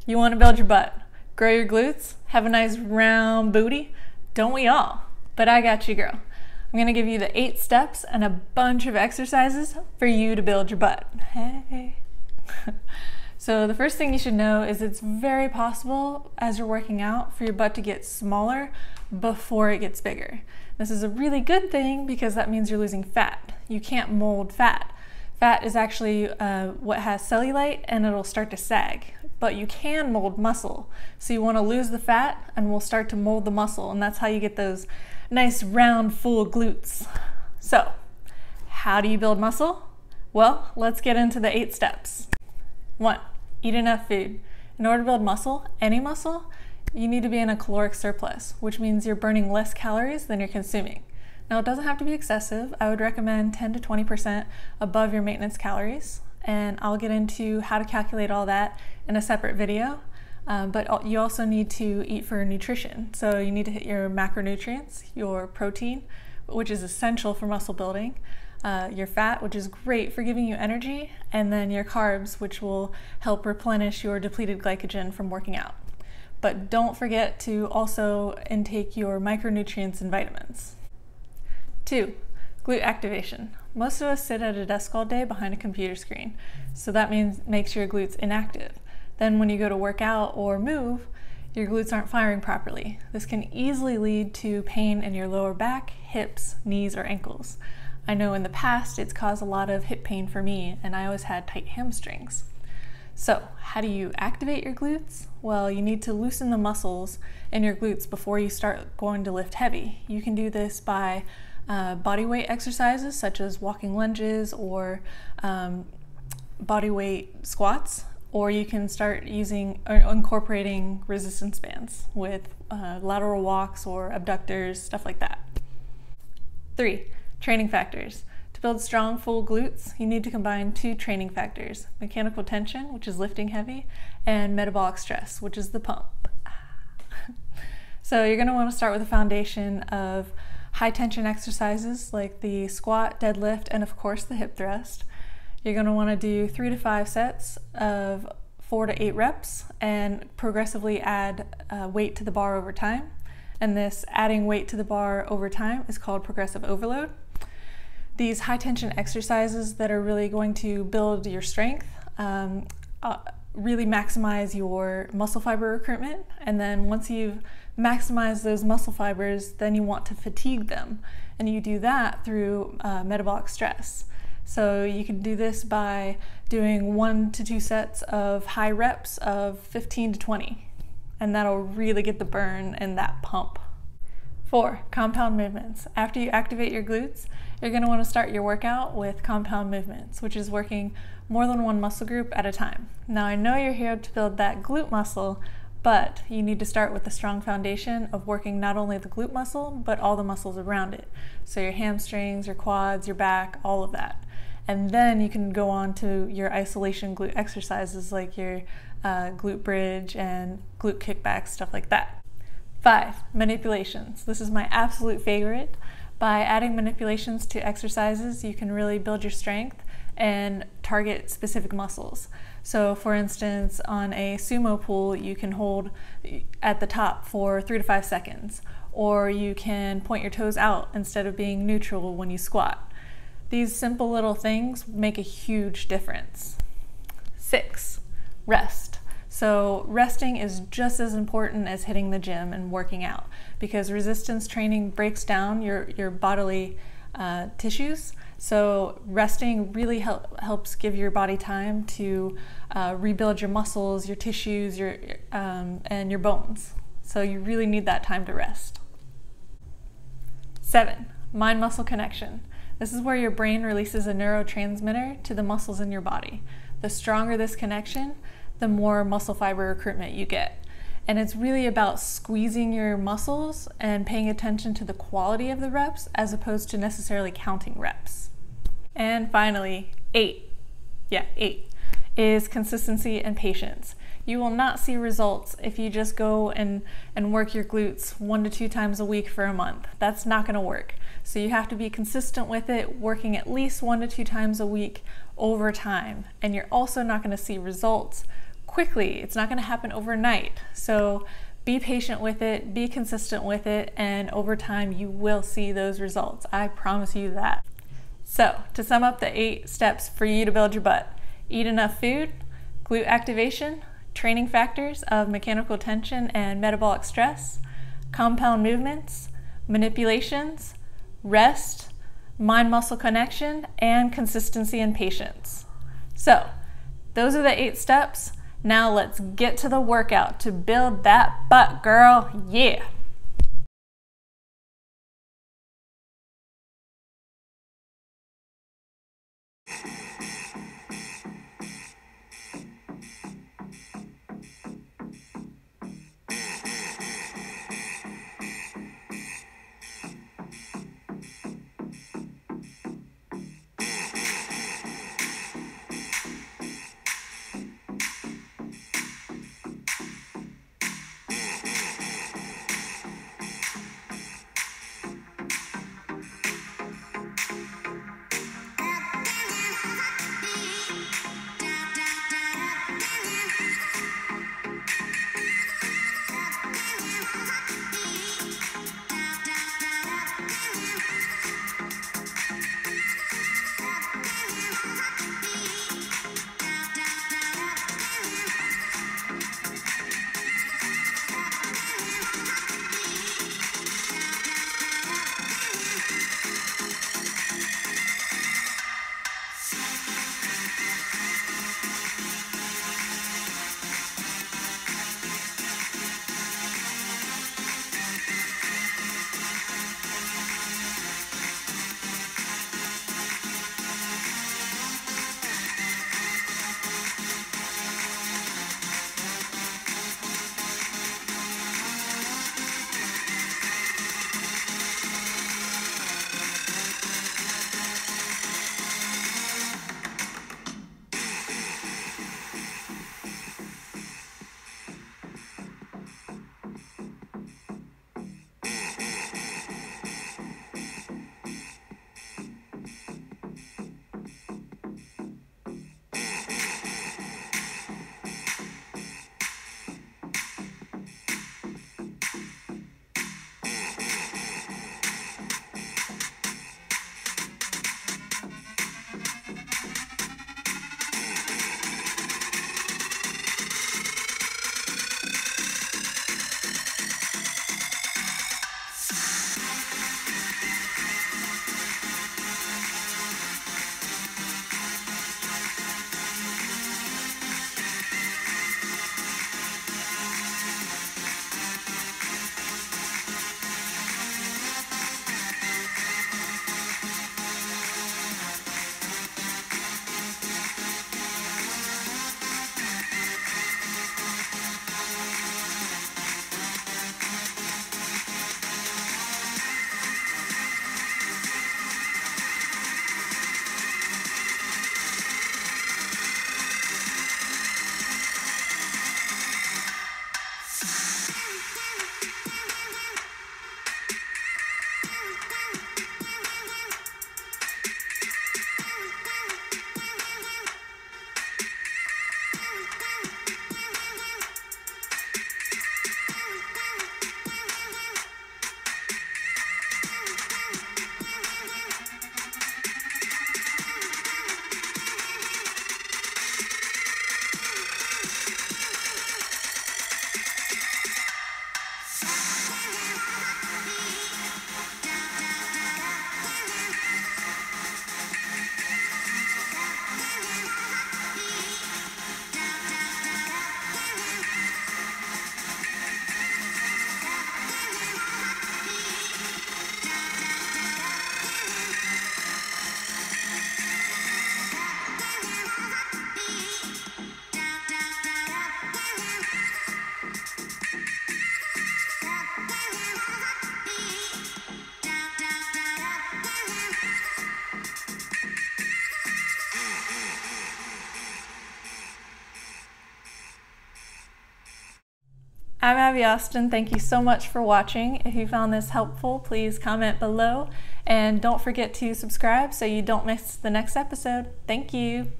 You want to build your butt, grow your glutes, have a nice round booty? Don't we all? But I got you, girl. I'm going to give you the 8 steps and a bunch of exercises for you to build your butt. Hey. So the first thing you should know is it's very possible as you're working out for your butt to get smaller before it gets bigger. This is a really good thing because that means you're losing fat. You can't mold fat. Fat is actually what has cellulite and it'll start to sag. But you can mold muscle. So you want to lose the fat and we'll start to mold the muscle, and that's how you get those nice round full glutes. So how do you build muscle? Well, let's get into the 8 steps. 1, eat enough food. In order to build muscle, any muscle, you need to be in a caloric surplus, which means you're burning less calories than you're consuming. Now it doesn't have to be excessive. I would recommend 10 to 20% above your maintenance calories. And I'll get into how to calculate all that in a separate video. But you also need to eat for nutrition. So you need to hit your macronutrients, your protein, which is essential for muscle building, your fat, which is great for giving you energy, and then your carbs, which will help replenish your depleted glycogen from working out. But don't forget to also intake your micronutrients and vitamins. 2, glute activation. Most of us sit at a desk all day behind a computer screen, so that makes your glutes inactive. Then when you go to work out or move, your glutes aren't firing properly. This can easily lead to pain in your lower back, hips, knees, or ankles. I know in the past it's caused a lot of hip pain for me, and I always had tight hamstrings. So how do you activate your glutes? Well, you need to loosen the muscles in your glutes before you start going to lift heavy. You can do this by body weight exercises such as walking lunges or body weight squats, or you can start using or incorporating resistance bands with lateral walks or abductors, stuff like that. 3, training factors. To build strong, full glutes, you need to combine 2 training factors: mechanical tension, which is lifting heavy, and metabolic stress, which is the pump. So you're going to want to start with a foundation of high tension exercises like the squat, deadlift, and of course the hip thrust. You're going to want to do 3 to 5 sets of 4 to 8 reps and progressively add weight to the bar over time. And this adding weight to the bar over time is called progressive overload. These high tension exercises that are really going to build your strength really maximize your muscle fiber recruitment, and then once you've maximized those muscle fibers, then you want to fatigue them, and you do that through metabolic stress. So you can do this by doing 1 to 2 sets of high reps of 15 to 20, and that'll really get the burn and that pump. 4, compound movements. After you activate your glutes, you're going to want to start your workout with compound movements, which is working more than one muscle group at a time. Now I know you're here to build that glute muscle, but you need to start with a strong foundation of working not only the glute muscle, but all the muscles around it. So your hamstrings, your quads, your back, all of that. And then you can go on to your isolation glute exercises like your glute bridge and glute kickbacks, stuff like that. 5, manipulations. This is my absolute favorite. By adding manipulations to exercises, you can really build your strength and target specific muscles. So for instance, on a sumo pull, you can hold at the top for 3 to 5 seconds, or you can point your toes out instead of being neutral when you squat. These simple little things make a huge difference. 6, rest. So resting is just as important as hitting the gym and working out, because resistance training breaks down your bodily tissues. So resting really helps give your body time to rebuild your muscles, your tissues, and your bones. So you really need that time to rest. 7, mind-muscle connection. This is where your brain releases a neurotransmitter to the muscles in your body. The stronger this connection, the more muscle fiber recruitment you get. And it's really about squeezing your muscles and paying attention to the quality of the reps as opposed to necessarily counting reps. And finally, 8 is consistency and patience. You will not see results if you just go and work your glutes 1 to 2 times a week for a month. That's not going to work. So you have to be consistent with it, working at least 1 to 2 times a week over time. And you're also not going to see results quickly. It's not going to happen overnight. So be patient with it, be consistent with it, and over time you will see those results. I promise you that. So to sum up the 8 steps for you to build your butt: eat enough food, glute activation, training factors of mechanical tension and metabolic stress, compound movements, manipulations, rest, mind-muscle connection, and consistency and patience. So those are the 8 steps. Now let's get to the workout to build that butt, girl. Yeah! I'm Abby Austin. Thank you so much for watching. If you found this helpful, please comment below and don't forget to subscribe so you don't miss the next episode. Thank you.